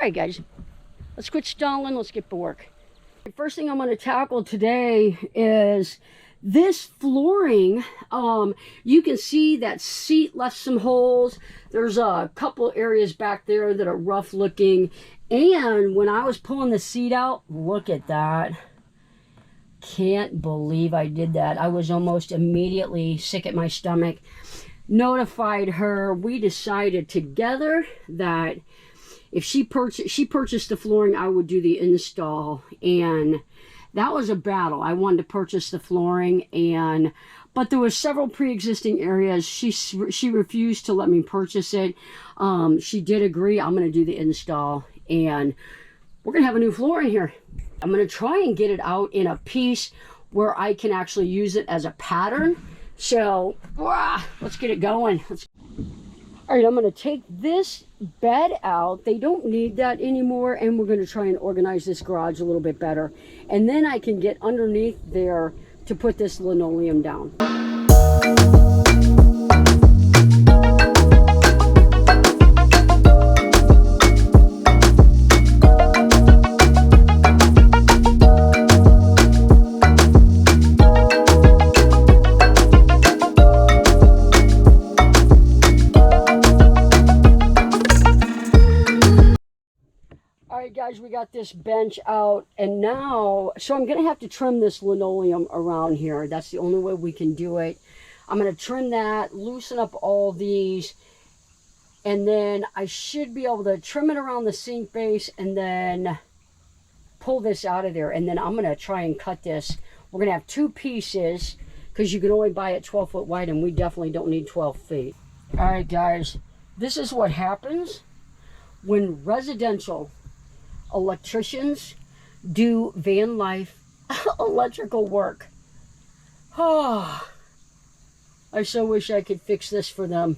Alright guys, let's quit stalling, let's get to work. The first thing I'm going to tackle today is this flooring. You can see that seat left some holes. There's a couple areas back there that are rough looking. And when I was pulling the seat out, look at that. Can't believe I did that. I was almost immediately sick at my stomach. Notified her. We decided together that if she purchased the flooring, I would do the install. And that was a battle. I wanted to purchase the flooring, but there was several pre-existing areas. She refused to let me purchase it. She did agree. I'm going to do the install, and we're going to have a new flooring here. I'm going to try and get it out in a piece where I can actually use it as a pattern. So, let's get it going. All right, I'm going to take this bed out. They don't need that anymore, and we're going to try and organize this garage a little bit better. And then I can get underneath there to put this linoleum down. Guys, we got this bench out, and now, so I'm gonna have to trim this linoleum around here. That's the only way we can do it. I'm gonna trim that, loosen up all these, and then I should be able to trim it around the sink base and then pull this out of there. And then I'm gonna try and cut this. We're gonna have two pieces because you can only buy it 12 foot wide, and we definitely don't need 12 feet. All right, guys, this is what happens when residential electricians do van life electrical work. Oh, I so wish I could fix this for them.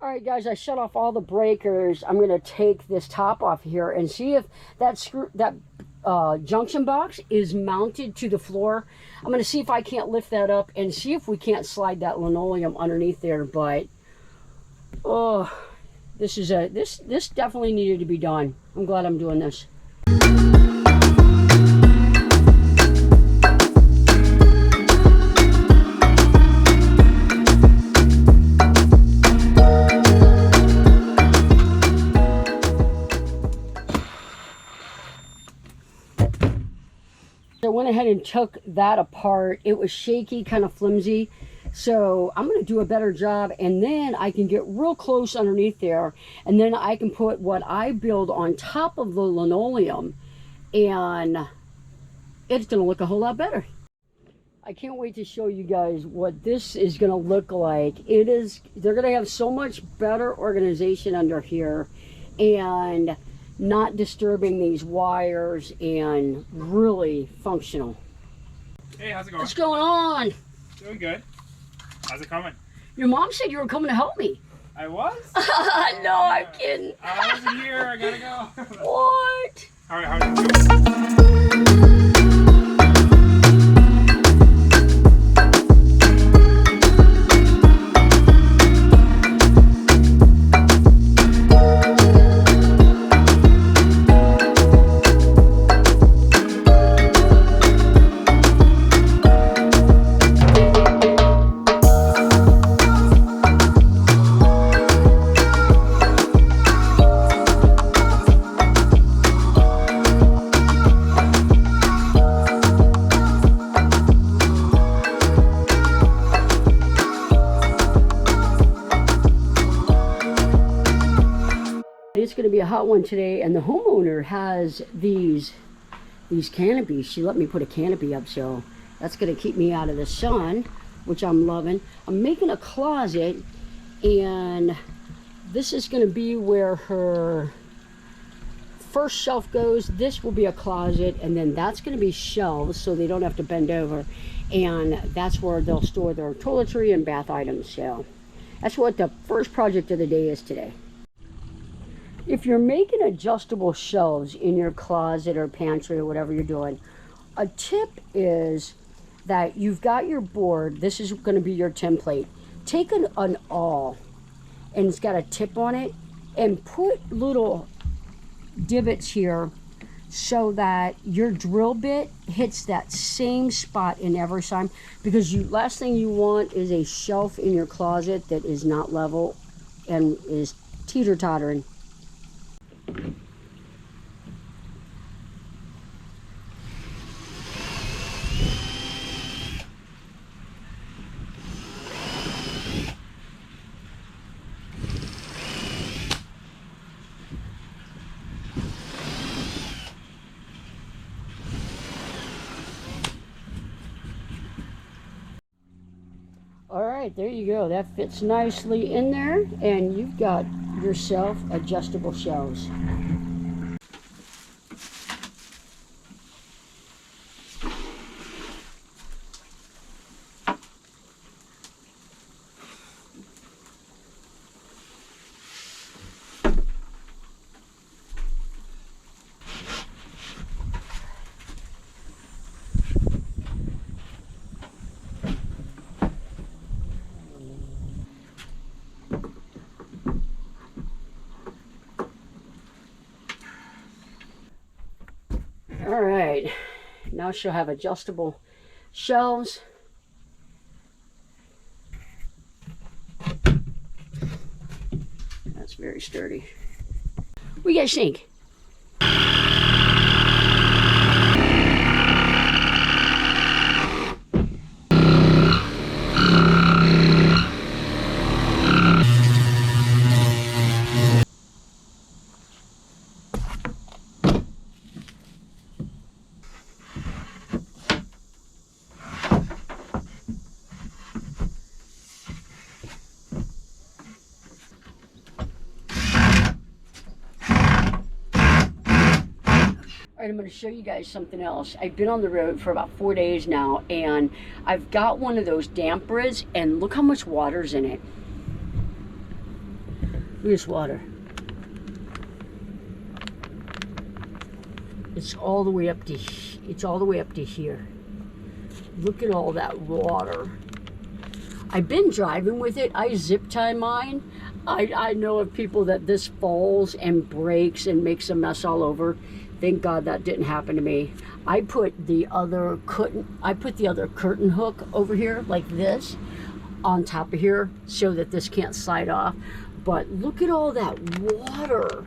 All right, guys, I shut off all the breakers. I'm going to take this top off here and see if that junction box is mounted to the floor. I'm going to see if I can't lift that up and see if we can't slide that linoleum underneath there. But oh, this definitely needed to be done. I'm glad I'm doing this. I went ahead and took that apart. It was shaky, kind of flimsy. So I'm going to do a better job, and then I can get real close underneath there, and then I can put what I build on top of the linoleum, and it's going to look a whole lot better. I can't wait to show you guys what this is going to look like. They're going to have so much better organization under here, and not disturbing these wires, and really functional. Hey, how's it going? What's going on? Doing good. How's it coming? Your mom said you were coming to help me. I was? No, I'm kidding. I wasn't here. I gotta go. What? How's it going? It's going to be a hot one today, and the homeowner has these canopies. She let me put a canopy up, so that's going to keep me out of the sun, which I'm loving. I'm making a closet, and this is going to be where her first shelf goes. This will be a closet, and then that's going to be shelves so they don't have to bend over, and that's where they'll store their toiletry and bath items. So that's what the first project of the day is today. If you're making adjustable shelves in your closet or pantry or whatever you're doing, a tip is that you've got your board. This is going to be your template. Take an awl and it's got a tip on it, and put little divots here so that your drill bit hits that same spot in every time, because last thing you want is a shelf in your closet that is not level and is teeter-tottering. All right, there you go. That fits nicely in there, and you've got yourself adjustable shelves. All right, now she'll have adjustable shelves. That's very sturdy. What do you guys think? All right, I'm going to show you guys something else. I've been on the road for about 4 days now, and I've got one of those dampers, and look how much water's in it. Look at this water. It's all the way up to here. Look at all that water. I've been driving with it. I zip tie mine. I know of people that this falls and breaks and makes a mess all over. Thank God that didn't happen to me. I put the other curtain hook over here like this on top of here so that this can't slide off. But look at all that water.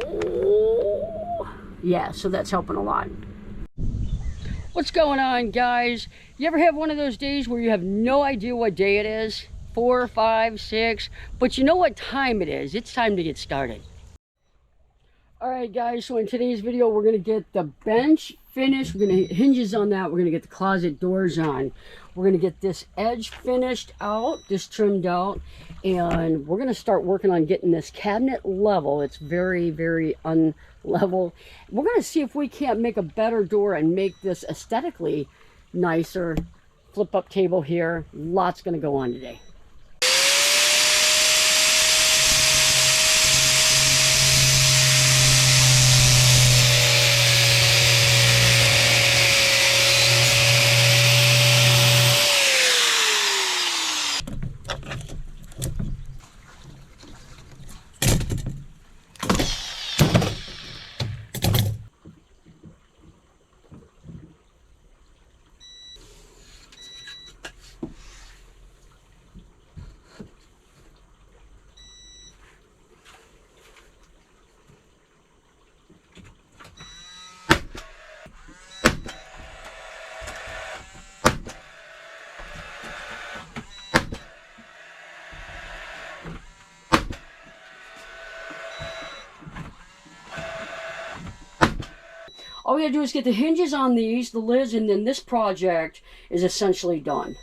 Oh. Yeah, so that's helping a lot. What's going on, guys? You ever have one of those days where you have no idea what day it is? 4, 5, 6, but you know what time it is. It's time to get started. All right, guys, so in today's video, we're going to get the bench finished. We're going to get hinges on that. We're going to get the closet doors on. We're going to get this edge finished out, this trimmed out, and we're going to start working on getting this cabinet level. It's very, very unlevel. We're going to see if we can't make a better door and make this aesthetically nicer. Flip up table here. Lots going to go on today. All we gotta do is get the hinges on these, the lids, and then this project is essentially done.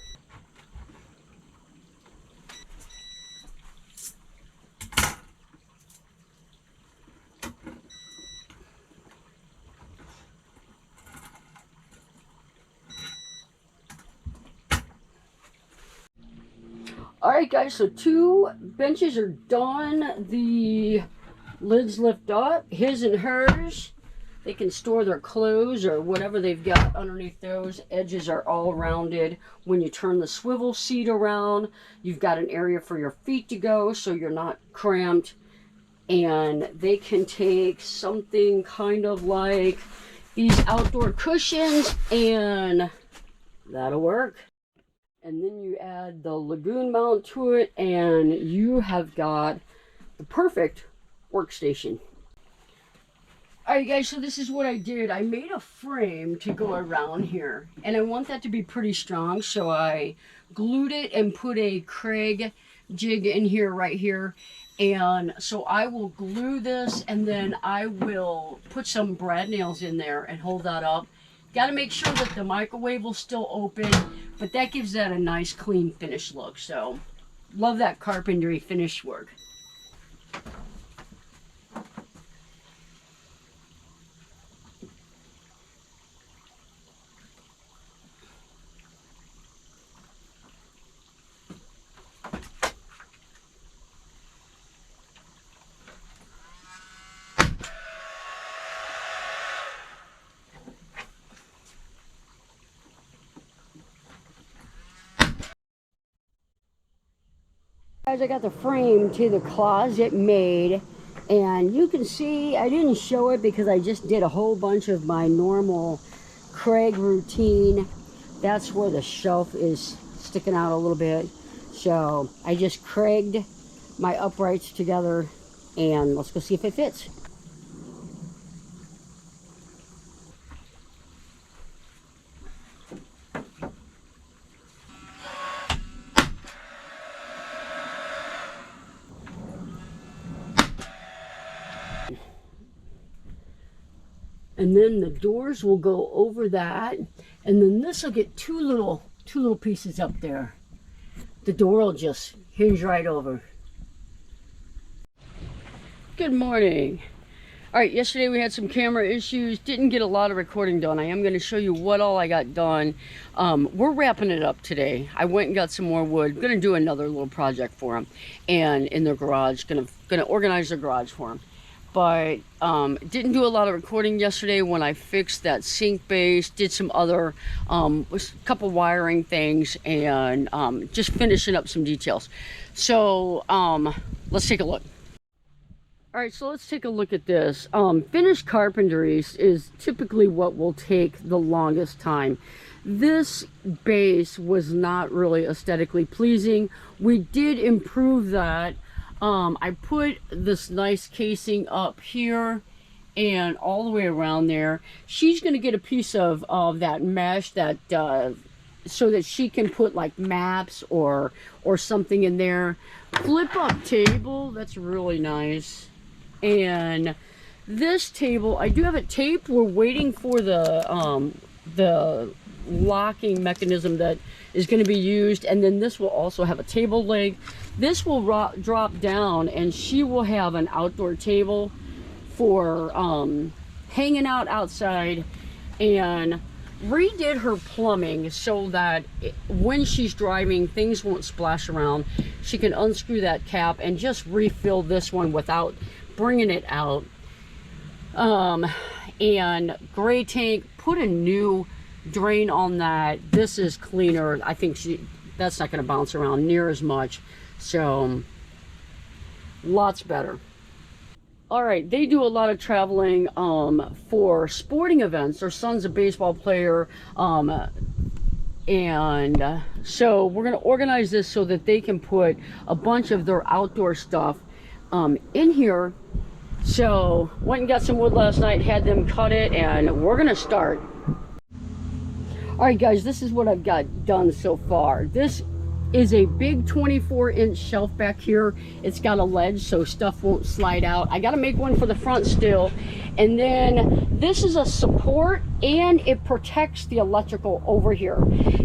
Alright guys, so 2 benches are done. The lids lift up, his and hers. They can store their clothes or whatever they've got underneath those. Edges are all rounded. When you turn the swivel seat around, you've got an area for your feet to go so you're not cramped. And they can take something kind of like these outdoor cushions, and that'll work. And then you add the lagoon mount to it, and you have got the perfect workstation. Alright guys, so this is what I did. I made a frame to go around here, and I want that to be pretty strong, so I glued it and put a Craig jig in here, right here. And so I will glue this, and then I will put some brad nails in there and hold that up. Got to make sure that the microwave will still open, but that gives that a nice clean finish look. So love that carpentry finish work. Guys, I got the frame to the closet made, and you can see I didn't show it because I just did a whole bunch of my normal Craig routine. That's where the shelf is sticking out a little bit, so I just Craiged my uprights together, and let's go see if it fits. And then the doors will go over that, and then this will get two little pieces up there. The door will just hinge right over. Good morning. All right, yesterday we had some camera issues, didn't get a lot of recording done. I am going to show you what all I got done. We're wrapping it up today. I went and got some more wood. Going to do another little project for them, and in their garage, going to organize their garage for them. But didn't do a lot of recording yesterday when I fixed that sink base, did some other, couple wiring things, and just finishing up some details. So let's take a look. All right, so let's take a look at this. Finished carpentry is typically what will take the longest time. This base was not really aesthetically pleasing. We did improve that. I put this nice casing up here and all the way around there. She's going to get a piece of that mesh that so that she can put like maps or something in there. Flip up table, that's really nice. And this table, I do have it taped. We're waiting for the locking mechanism that is going to be used, and then this will also have a table leg. This will drop down, and she will have an outdoor table for hanging out outside. And redid her plumbing so that when she's driving, things won't splash around. She can unscrew that cap and just refill this one without bringing it out. And gray tank, put a new drain on that. This is cleaner. I think that's not going to bounce around near as much, so lots better. All right, they do a lot of traveling for sporting events. Their son's a baseball player, and so we're going to organize this so that they can put a bunch of their outdoor stuff in here. So went and got some wood last night, had them cut it, and we're going to start. All right, guys, this is what I've got done so far. This is a big 24-inch shelf back here. It's got a ledge so stuff won't slide out. I got to make one for the front still. And then this is a support, and it protects the electrical over here.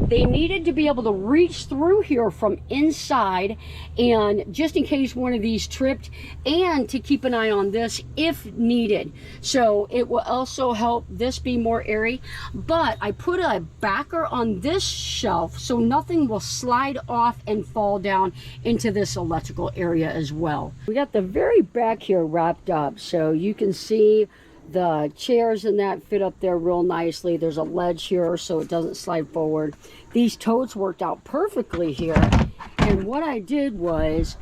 They needed to be able to reach through here from inside, and just in case one of these tripped, and to keep an eye on this if needed. So it will also help this be more airy. But I put a backer on this shelf so nothing will slide off and fall down into this electrical area as well. We got the very back here wrapped up, so you can see The chairs and that fit up there real nicely. There's a ledge here so it doesn't slide forward. These totes worked out perfectly here. And what I did was,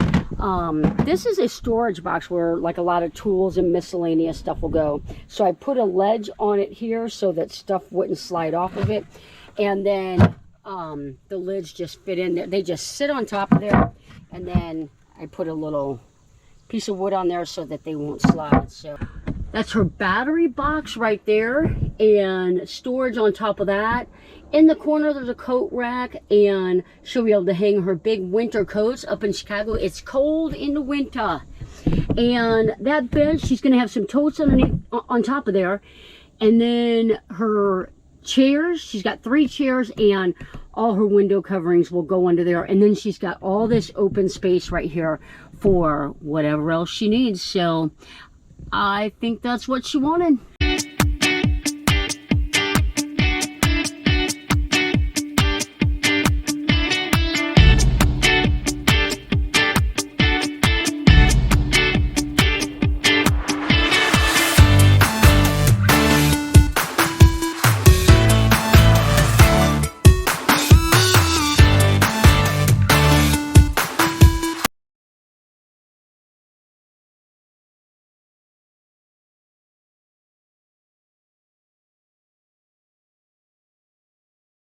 this is a storage box where like a lot of tools and miscellaneous stuff will go. So I put a ledge on it here so that stuff wouldn't slide off of it. And then the lids just fit in there. They just sit on top of there. And then I put a little piece of wood on there so that they won't slide. So that's her battery box right there, and storage on top of that. In the corner there's a coat rack, and she'll be able to hang her big winter coats. Up in Chicago it's cold in the winter. And that bed, she's gonna have some totes underneath on top of there. And then her chairs, she's got 3 chairs, and all her window coverings will go under there. And then she's got all this open space right here for whatever else she needs. So I think that's what she wanted.